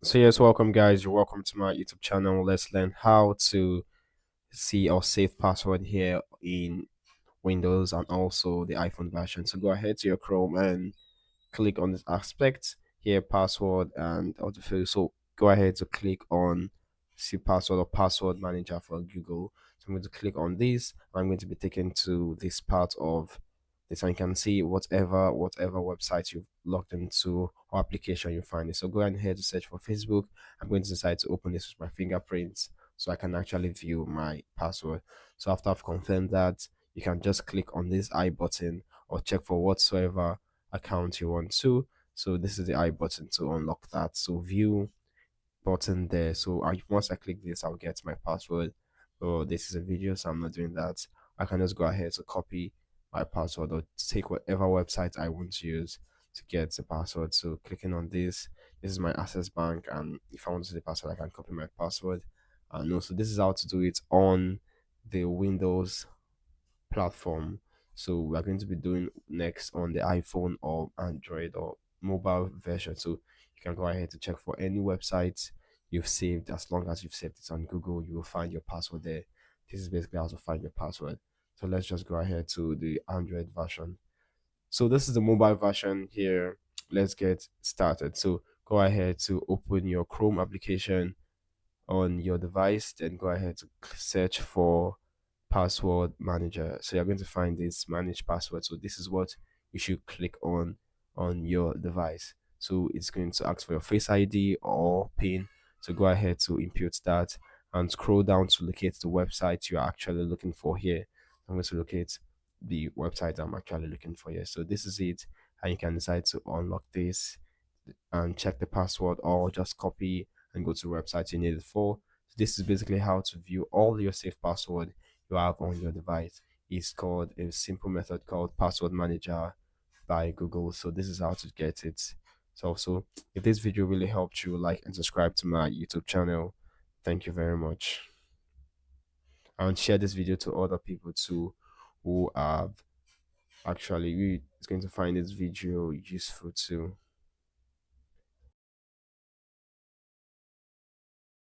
So yes, welcome guys. You're welcome to my YouTube channel. Let's learn how to see or save password here in Windows and also the iPhone version. So go ahead to your Chrome and click on this aspect here, password and autofill. So go ahead to click on see password or password manager for Google. So I'm going to click on this. I'm going to be taken to this part of this, and you can see whatever website you've logged into or application you find it. So go ahead to search for Facebook. I'm going to decide to open this with my fingerprints so I can actually view my password. So after I've confirmed that, you can just click on this I button or check for whatsoever account you want to. So this is the I button to unlock that. So view button there. So once I click this, I'll get my password. Oh, this is a video, so I'm not doing that. I can just go ahead to copy my password or take whatever website I want to use to get the password. So clicking on this is my access bank, and if I want to see the password, I can copy my password. And also, this is how to do it on the Windows platform. So we're going to be doing next on the iPhone or Android or mobile version. So you can go ahead to check for any websites you've saved. As long as you've saved it on Google, you will find your password there. This is basically how to find your password. So let's just go ahead to the Android version. So this is the mobile version here. Let's get started. So go ahead to open your Chrome application on your device, then go ahead to search for password manager. So you're going to find this manage password. So this is what you should click on your device. So it's going to ask for your face ID or PIN. So go ahead to input that and scroll down to locate the website you're actually looking for here. I'm going to locate the website I'm actually looking for here. So this is it, and you can decide to unlock this and check the password or just copy and go to the website you need it for. So this is basically how to view all your safe password you have on your device. It's called a simple method called Password Manager by Google. So this is how to get it. So if this video really helped you, like and subscribe to my YouTube channel. Thank you very much. And share this video to other people too who have actually is going to find this video useful too.